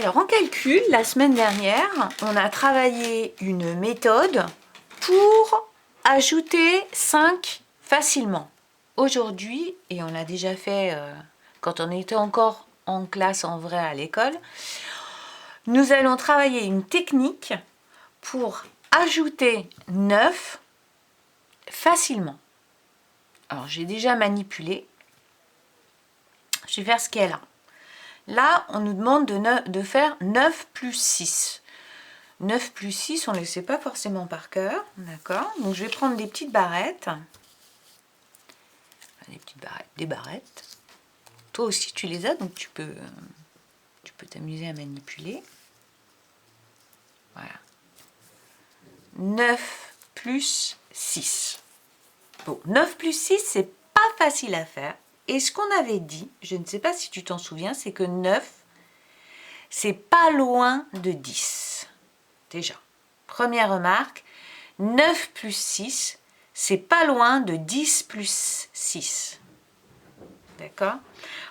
Alors en calcul, la semaine dernière, on a travaillé une méthode pour ajouter 5 facilement. Aujourd'hui, et on l'a déjà fait quand on était encore en classe en vrai à l'école, nous allons travailler une technique pour ajouter 9 facilement. Alors j'ai déjà manipulé, je vais faire ce qu'il y a là. Là, on nous demande de faire 9 plus 6. 9 plus 6, on ne le sait pas forcément par cœur, d'accord? Donc je vais prendre des petites barrettes. Des barrettes. Toi aussi tu les as, donc tu peux t'amuser à manipuler. Voilà. 9 plus 6. Bon, 9 plus 6, c'est pas facile à faire. Et ce qu'on avait dit, je ne sais pas si tu t'en souviens, c'est que 9, c'est pas loin de 10. Déjà. Première remarque, 9 plus 6, c'est pas loin de 10 plus 6. D'accord?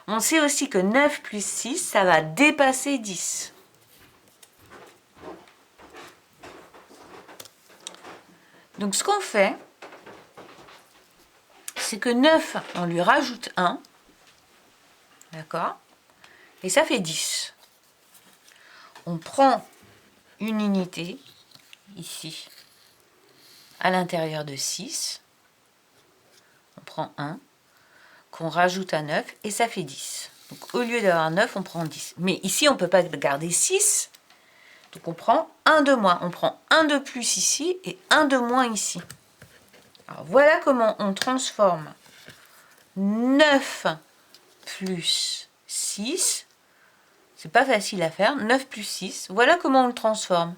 On sait aussi que 9 plus 6, ça va dépasser 10. Donc ce qu'on fait, c'est que 9, on lui rajoute 1. D'accord? Et ça fait 10. On prend une unité, ici, à l'intérieur de 6. On prend 1, qu'on rajoute à 9, et ça fait 10. Donc au lieu d'avoir 9, on prend 10. Mais ici, on ne peut pas garder 6. Donc on prend 1 de moins. On prend 1 de plus ici et 1 de moins ici. Alors voilà comment on transforme 9 plus 6. C'est pas facile à faire. 9 plus 6. Voilà comment on le transforme.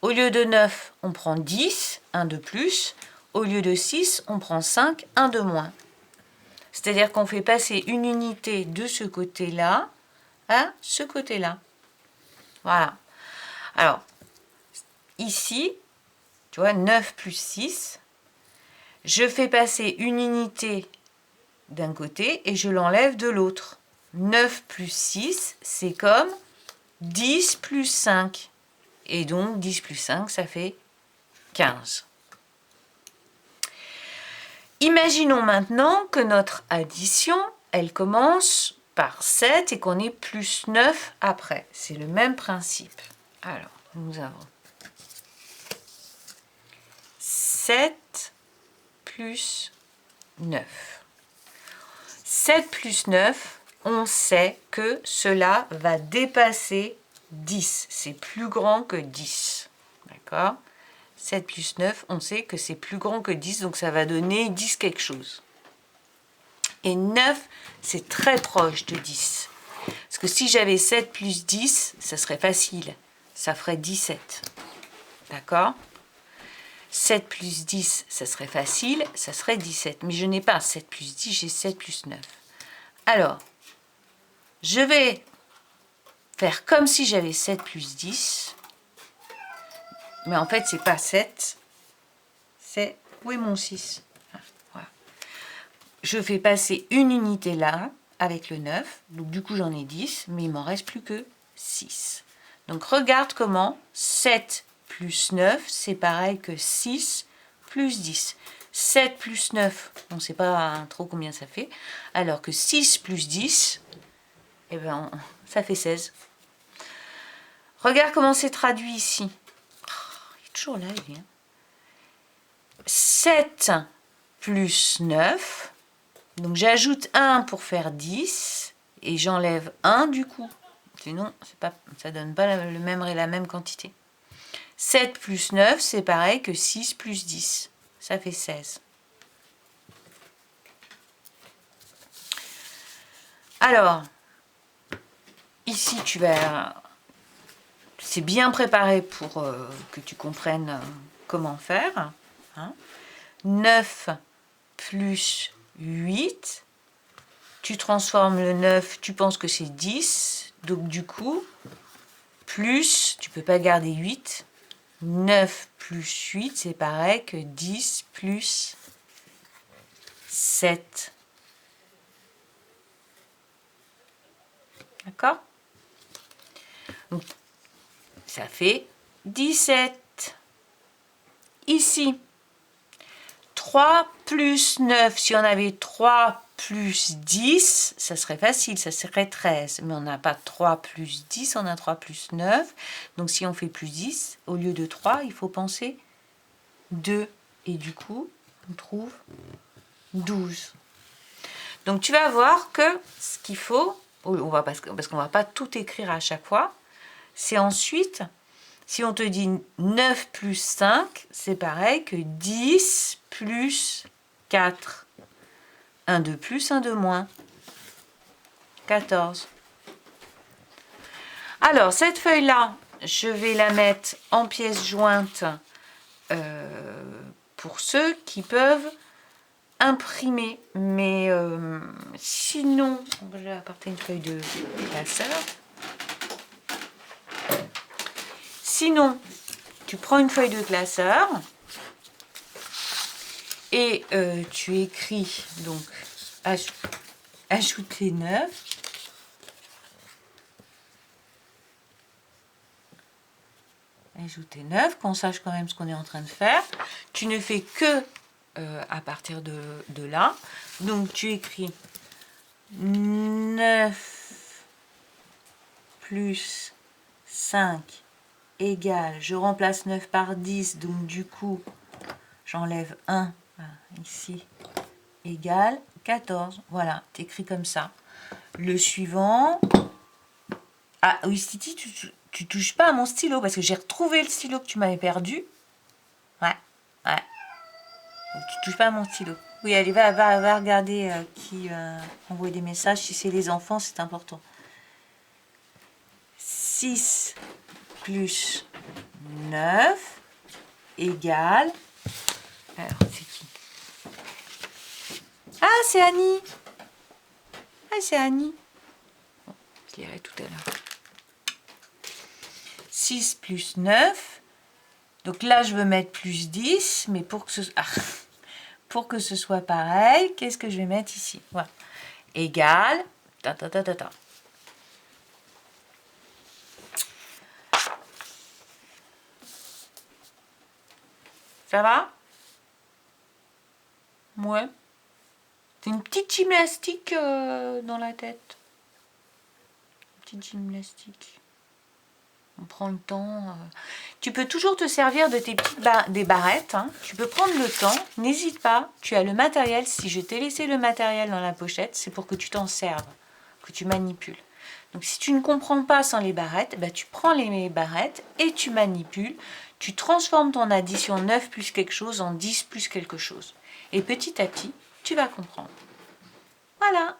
Au lieu de 9, on prend 10, 1 de plus. Au lieu de 6, on prend 5, 1 de moins. C'est-à-dire qu'on fait passer une unité de ce côté-là à ce côté-là. Voilà. Alors, ici, tu vois, 9 plus 6, je fais passer une unité d'un côté et je l'enlève de l'autre. 9 plus 6, c'est comme 10 plus 5. Et donc, 10 plus 5, ça fait 15. Imaginons maintenant que notre addition, elle commence par 7 et qu'on ait plus 9 après. C'est le même principe. Alors, nous avons 7 plus 9. 7 plus 9, on sait que cela va dépasser 10. C'est plus grand que 10. D'accord? 7 plus 9, on sait que c'est plus grand que 10, donc ça va donner 10 quelque chose. Et 9, c'est très proche de 10. Parce que si j'avais 7 plus 10, ça serait facile. Ça ferait 17. D'accord? 7 plus 10, ça serait facile, ça serait 17. Mais je n'ai pas 7 plus 10, j'ai 7 plus 9. Alors, je vais faire comme si j'avais 7 plus 10. Mais en fait, c'est pas 7. C'est... Où est mon 6? Voilà. Je fais passer une unité là, avec le 9. Donc du coup, j'en ai 10, mais il m'en reste plus que 6. Donc regarde comment 7 plus 9, c'est pareil que 6 plus 10. 7 plus 9, on ne sait pas trop combien ça fait, alors que 6 plus 10, eh ben, ça fait 16. Regarde comment c'est traduit ici. Oh, il est toujours là, il vient. 7 plus 9, donc j'ajoute 1 pour faire 10, et j'enlève 1 du coup. Sinon, ça ne donne pas la même quantité. 7 plus 9, c'est pareil que 6 plus 10. Ça fait 16. Alors, ici, c'est bien préparé pour que tu comprennes comment faire. Hein. 9 plus 8. Tu transformes le 9, tu penses que c'est 10. Donc, du coup, plus, tu ne peux pas garder 8. 9 plus 8, c'est pareil que 10 plus 7. D'accord? Donc, ça fait 17. Ici, 3 plus 9, si on avait 3 plus 10, ça serait facile, ça serait 13. Mais on n'a pas 3 plus 10, on a 3 plus 9. Donc si on fait plus 10, au lieu de 3, il faut penser 2. Et du coup, on trouve 12. Donc tu vas voir que ce qu'il faut, parce qu'on ne va pas tout écrire à chaque fois, c'est ensuite, si on te dit 9 plus 5, c'est pareil que 10 plus 4. 1 de plus, 1 de moins. 14. Alors, cette feuille-là, je vais la mettre en pièces jointes pour ceux qui peuvent imprimer. Mais sinon, je vais apporter une feuille de classeur. Sinon, tu prends une feuille de classeur et tu écris, donc, ajouter 9. Ajouter 9, qu'on sache quand même ce qu'on est en train de faire. Tu ne fais que à partir de là. Donc, tu écris 9 plus 5 égale, je remplace 9 par 10, donc du coup, j'enlève 1, ici, égale 14. Voilà, tu écris comme ça. Le suivant... Ah oui, Titi, tu touches pas à mon stylo, parce que j'ai retrouvé le stylo que tu m'avais perdu. Ouais. Donc, tu touches pas à mon stylo. Oui, allez, va regarder qui envoie des messages. Si c'est les enfants, c'est important. 6 plus 9 égale... Alors, c'est qui? Ah, c'est Annie. Ah, c'est Annie. Bon, je lirai tout à l'heure. 6 plus 9. Donc là, je veux mettre plus 10, mais pour que ce soit pareil, qu'est-ce que je vais mettre ici? Voilà. Égale... Ça va? Ouais. C'est une petite gymnastique dans la tête. Une petite gymnastique. On prend le temps. Tu peux toujours te servir de tes petites des barrettes. Hein. Tu peux prendre le temps. N'hésite pas. Tu as le matériel. Si je t'ai laissé le matériel dans la pochette, c'est pour que tu t'en serves, que tu manipules. Donc si tu ne comprends pas sans les barrettes, bah, tu prends les barrettes et tu manipules. Tu transformes ton addition 9 plus quelque chose en 10 plus quelque chose. Et petit à petit, tu vas comprendre. Voilà.